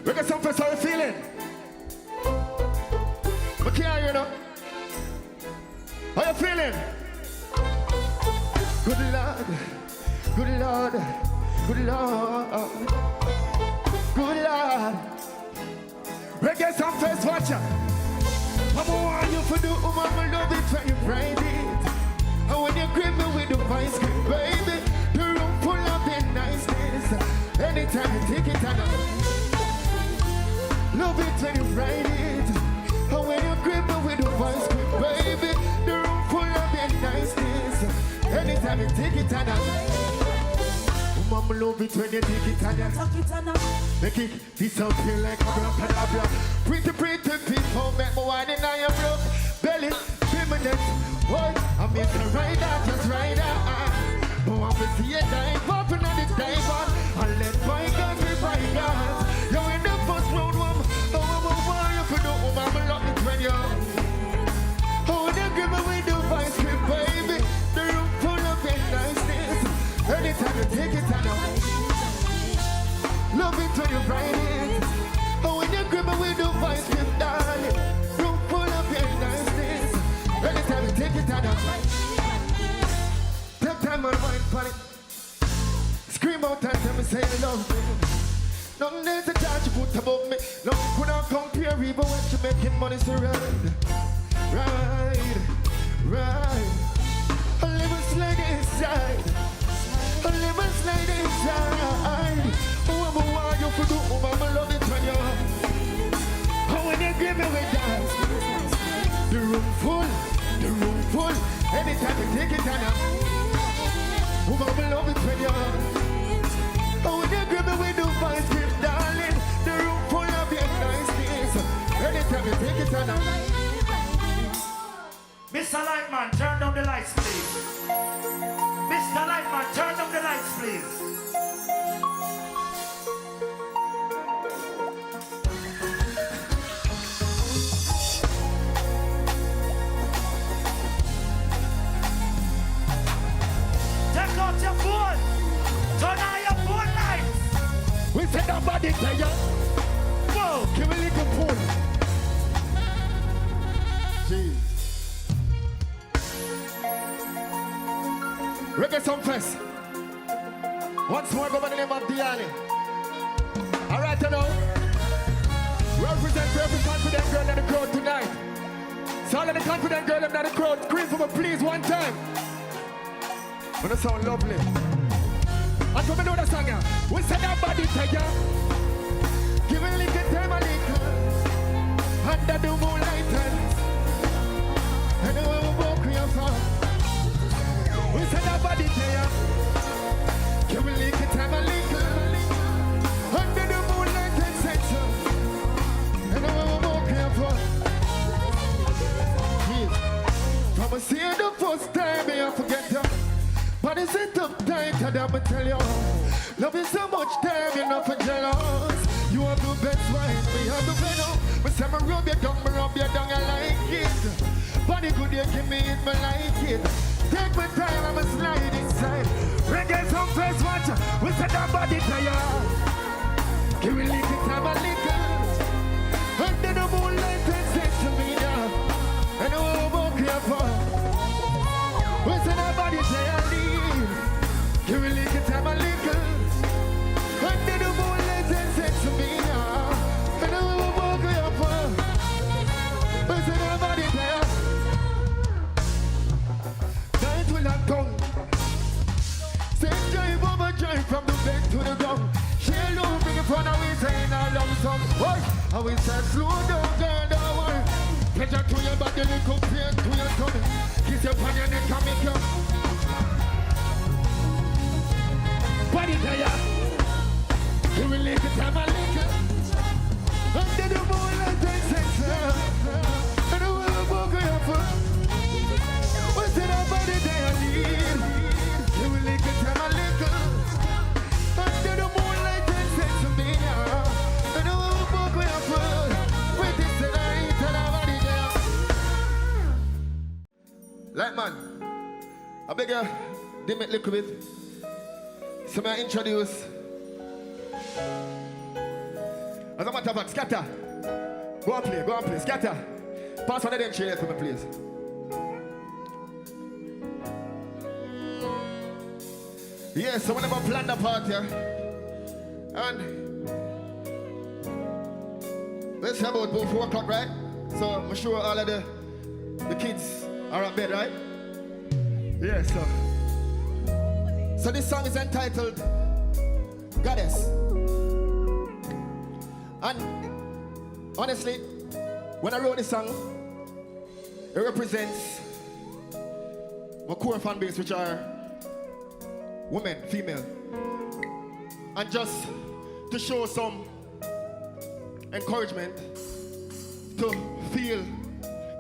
Reggae Sumfest, how you feeling? But can't hear you know. How you feeling? Good Lord, good Lord, good Lord, good Lord. Reggae Sumfest, watch out. Mama want you for do, mama love it when you ride it. And when you grip me with the vice grip, baby, the room full of the niceness. Anytime you take it and love it when you ride it. And when you grip me with the vice grip, baby, the room full of the niceness. Anytime you take it and mama love it when you take it and make it disappear like a blah. Pretty people make me wine in your broke belly, feminine. What? I miss a rider, just rider. But I'm to see a dive, popping on the dive on. And let bygones be bygones. You're in the first round, woman. Oh, what you could do, mama, love it when you're. Oh, they give me with the vice grip, baby. The room full of niceness. Anytime you take it, I know. Love it when you ride it. Oh, when you grip me with the vice grip, darling. Room full of niceness. Anytime you take it, I know. Take time on mind, pon it. Scream out and tell me say you love me. None there's a charge you put above me. None could not compare even when you're making money to ride. A little slide inside. A little slide inside. Oh, I'm a wild you for do. Oh, I'm a love it when you're. Oh, when you give me with that. The room full. Anytime you take it and oh, I'm love it when you're. Oh, when you grab me with the vice grip, darling. The room full of your niceness. Anytime you take it and Mr. Lightman, turn down the lights, please. Mr. Lightman, turn down the lights, please. Take out your phone. Turn on your phone lights. we set that body to you. Whoa, give me a little pull. Jeez. Reggae Sumfest. Once more, go by the name of Yani. Alright, you know. Represent every confident girl in the crowd tonight. So all of the confident girl in the crowd, scream for me please one time. Gonna sound lovely. And come and do the song, yeah. We set that body to you. Give a little time a little. Under the moonlight and the way we walk your farm. We set that body to you. Give a little time a little. Under the moonlight and sunshine. And the way we walk your farm. From a see the first time, I forget you. But it's a tough time to them, I tell you. Love you so much time, you're not for jealous. You have the best wife, we have the venom. But say me rub you down, I like it. Body good, you give me it, me like it. Take my time, I'ma slide inside. Reggae Sumfest, watch ya. We set that body to ya. Give me little time, a little. Under the moonlight, and say to me now. I know what I'm walking for. We set that body to ya. Give me a little time, a little. Under the moonlight and say to me now. I know what I'm walking for. We set that body there. Night will not come. Same drive over drive from the bed to the ground. She alone bring in front of we saying a lump sum. Boy, and we said slow down, girl, don't worry. Pleasure to your body, little pain to your tummy. Kiss your pan your neck and make you. Body there, give me a little time, a little. Under the moonlight and sex, and the world will go up. What's in our body there, need? Give me a little time, a little. Under the moonlight and sex, me now, and the world will go up. With this tonight, and our body there. Like man, I beg you, dim it a little bit. So may I introduce As a matter of fact, scatter. Go and play, scatter. Pass one of them chairs for me, please. Yes, so whenever I plan the party, and let's have about 4 o'clock, right? So I'm sure all of the kids are at bed, right? Yeah, so this song is entitled Goddess. And honestly, when I wrote this song, it represents my core fan base, which are women, female. And just to show some encouragement to feel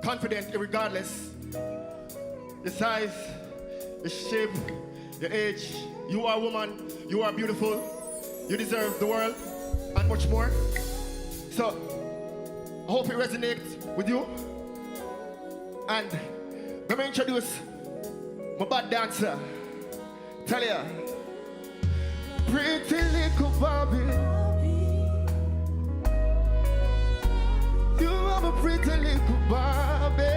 confident regardless the size, the shape, the age. You are a woman, you are beautiful, you deserve the world and much more. So I hope it resonates with you. And let me introduce my bad dancer. Tell ya, pretty little Bobby, you are a pretty little Bobby.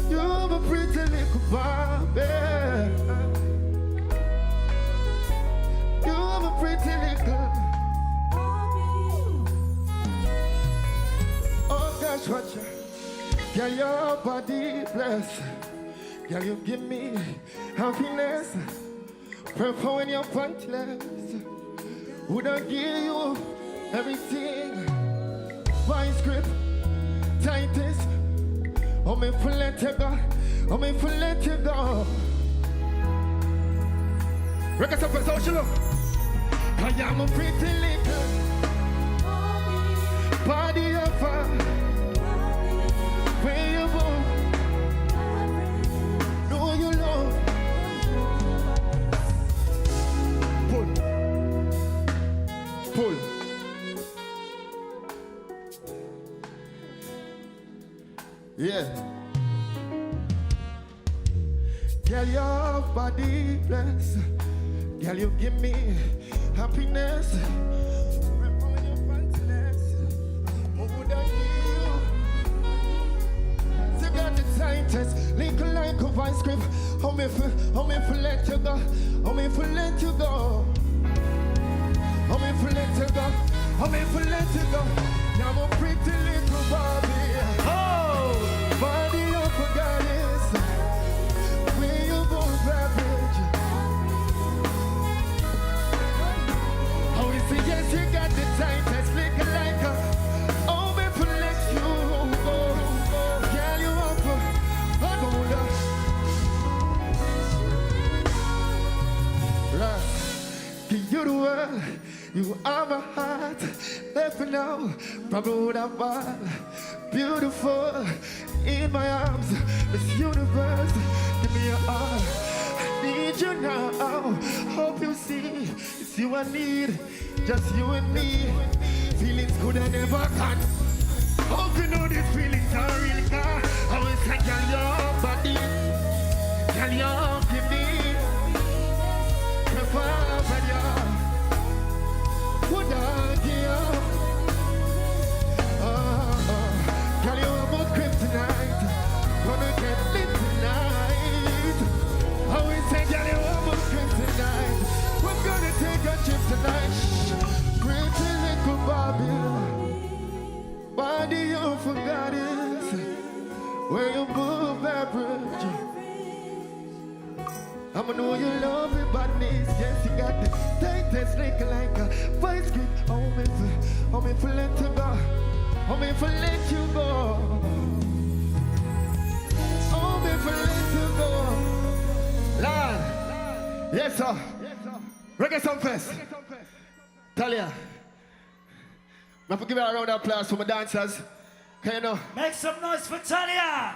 You are a pretty little Bobby. You are a pretty little. Oh gosh, what you? Girl, your body blessed. Girl, you give me happiness. Prefer when you're pantless. Would I give you everything? Vice grip, tightest. Oh, me for let you go. Oh, me for let you go. Reggae Sumfest, how she look? I am a pretty little body of a where you go. Know you love. Pull. Yeah. Girl, your body bless. Girl, you give me happiness. Tightest, link like a vice grip. How me for let you go? How me for let you go? How me for let you go? How me for let you go? Now I'm a pretty little Bobby. Oh, body of a goddess. Where you go, average? How is it? Yes, you got the tightest, link like a. How me for let you go? Give you the world, you are my heart. Let me know, probably would have bought. Beautiful in my arms, this universe. Give me your all. I need you now. Hope you see, it's you I need, just you and me. Feelings good I never can. Hope you know these feelings are real. I always say, girl, your body, girl, your give me. Would I give you? Girl, you are more kryptonite. Gonna get lit tonight. Always say, girl, you are more kryptonite. We're gonna take a trip tonight. Pretty little Bobby, body you forgot it. Where you move average. I'ma know you love me badness. Yes, you got the tightest link like a vice grip. Oh me for let you go. Oh me for let you go. Oh me for let you go. Lord, yes sir. Reggae Sumfest. Talia, I have to give her a round of applause for my dancers. Can you know? Make some noise for Talia.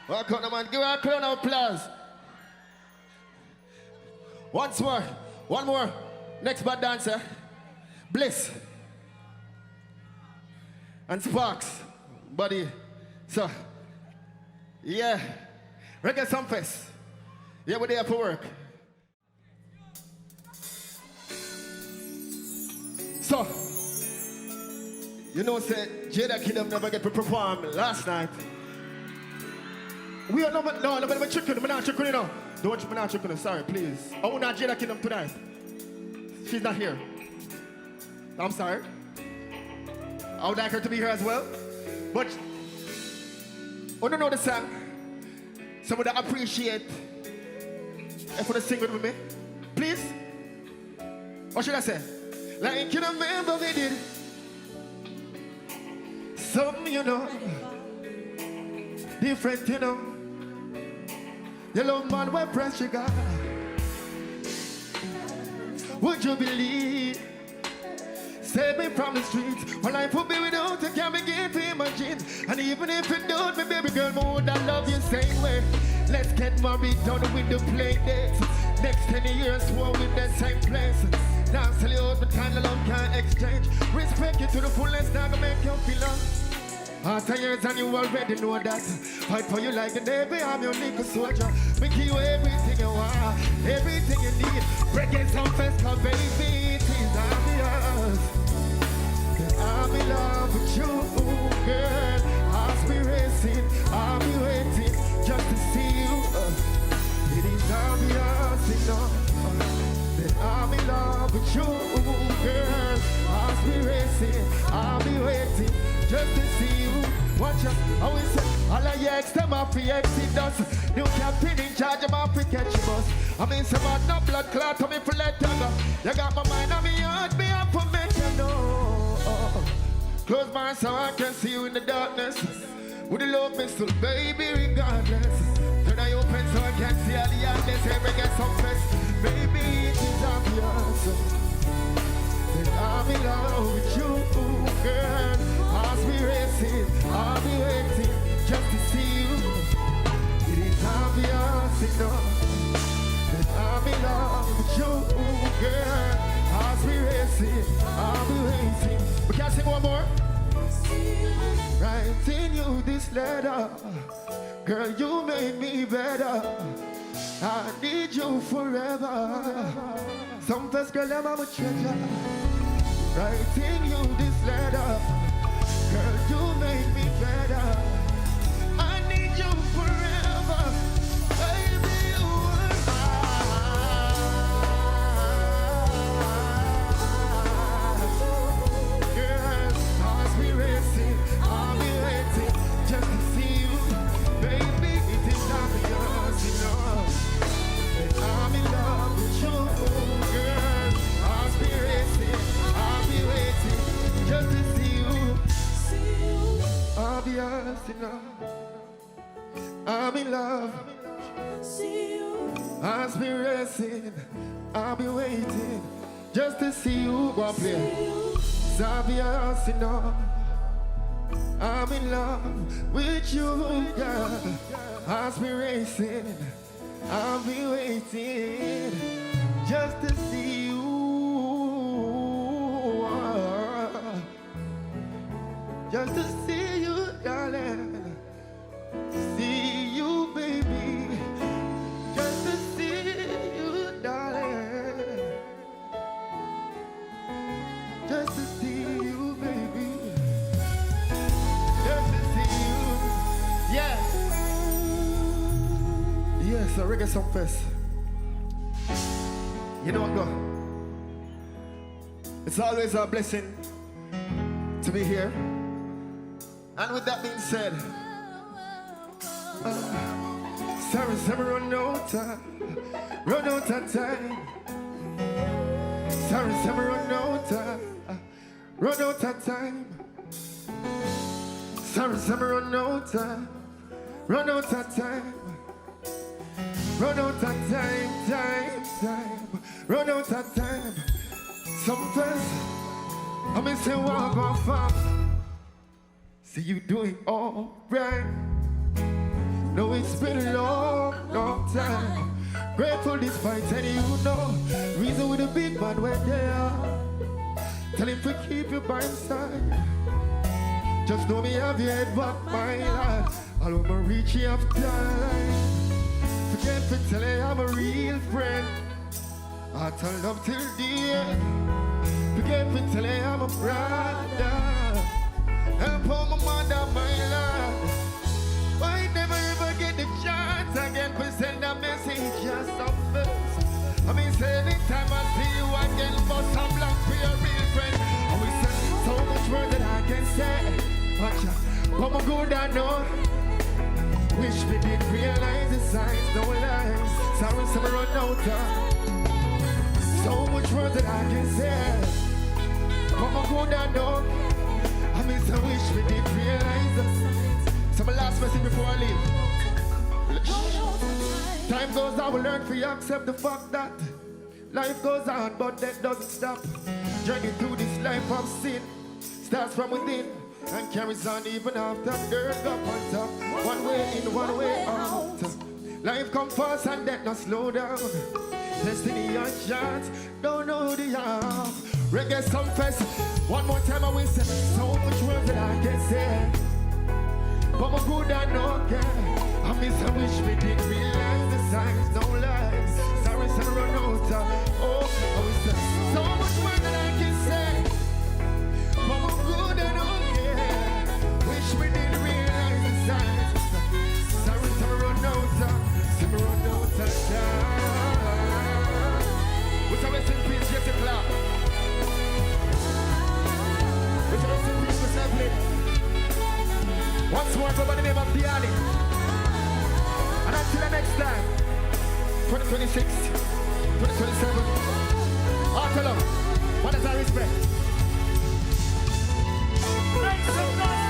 Welcome, man. Give her a round of applause. Once more, one more. Next bad dancer, Bliss and Sparks, buddy. So, yeah, Reggae Sumfest. Yeah, we're there for work. So, you know, say Jada Kingdom never get to perform last night. We are not, no, I'm not tricking, I'm not tricking, you know. Don't you, I'm not tricking, sorry, please. I want Jada Kingdom tonight. She's not here. I'm sorry. I would like her to be here as well. But, I don't know the song. Someone that appreciate if you sing it with me. Please. What should I say? Like you remember we did. Some, you know. Different, you know. The love man will press sugar. Would you believe? Save me from the streets. When life will be without you, can't begin to imagine. And even if you don't, my baby girl, I would love you same way. Let's get married down with the play dates. Next 10 years, we're with the same place. Now tell you out the kind of love can't exchange. Respect you to the fullest, now gonna make you feel love. After years and you already know that. Fight for you like a baby, I'm your little soldier. Make you everything you want, everything you need. Reggae Sumfest, cause baby, it is obvious. I'm in love with you, girl. Aspirating, I'll be waiting just to see you. It is obvious enough that I'm in love with you, girl. Aspirating, I'll be waiting just to see you. Watch out, I will say, all of your ex, them off the exit dust. New captain in charge, I'm off to catch you bus. I mean, some hot no blood clot, I'm in for let you go. You got my mind on me, heart, me up for make you know. Close my eyes so I can see you in the darkness. With the love pistol, baby, regardless. Turn I open so I can see all the darkness. Every get some fest. Baby, it is obvious that I'm in love with you, girl. Aspirating, I'll be waiting just to see you. It is obvious enough that I'm in love with you, girl. Aspirating, I'll be waiting. We can sing one more. Writing you this letter, girl, you made me better. I need you forever. Sumfest, girl, I'm a treasure. Writing you this letter, girl, you made me better. I need you forever. Baby, you are mine. Girl, aspirating, I'll be waiting just to see you. Baby, it is obvious enough that I'm in love with you, girl. Aspirating, I'll be waiting just to see you. Obvious enough, I'm in love. Aspirating, I'll be waiting just to see you. Go and play. It's obvious enough, I'm in love with you, girl. Aspirating, I'll be waiting just to see you. Just to see you, darling. See you, baby. Just to see you, darling. Just to see you, baby. Just to see you. Yeah. Yes, a Reggae Sumfest. You know what, go? It's always a blessing to be here. And with that being said, sorry, run out of time. Sorry, run out of time. Sorry, run out of time. Run out of time, run out of time. Sometimes I may say walk off far. See you doing all right. No, it's been a long, long time. Grateful despite any you know. Reason with a big man when they are. Tell him to keep you by his side. Just know me have your head back my life. I'll reach you after life. Forget to tell you I'm a real friend. I tell love till the end. Forget me till I'm a brother. Help all my mother, my lord. Why never ever get the chance again to send a message just Sumfest? I mean, say anytime I see you again for some long for your real friend. I will say so much more that I can say. Watch out, but my good I know. Wish we did realize the signs, no lies. Sorry, some run out of. So much more that I can say. But my good I know. I mean, I wish we did realize the signs. So my last message before I leave. Time goes on, we learn to accept the fact that life goes on, but that doesn't stop. Journey through this life of sin starts from within and carries on even after dirt up on top. One way in, one way out. Life comes fast and that not slow down. Destiny and chance, don't know the half. Reggae Sumfest, one more time I will say so much words that I can say. But my good I know care. I miss I wish we did realize the signs, no lies. Sorry, son, run out. Oh, I will say so much more that I can say. But my good I know care. Wish we did realize the signs. Sorry, son, run out. Son, run out. What's our rest in peace, yes, Clark. What's our rest in peace, Mr. Blake. Once more, go by the name of Yani. And until the next time, 2026, 2027, Arthur, what is our respect? Make some noise.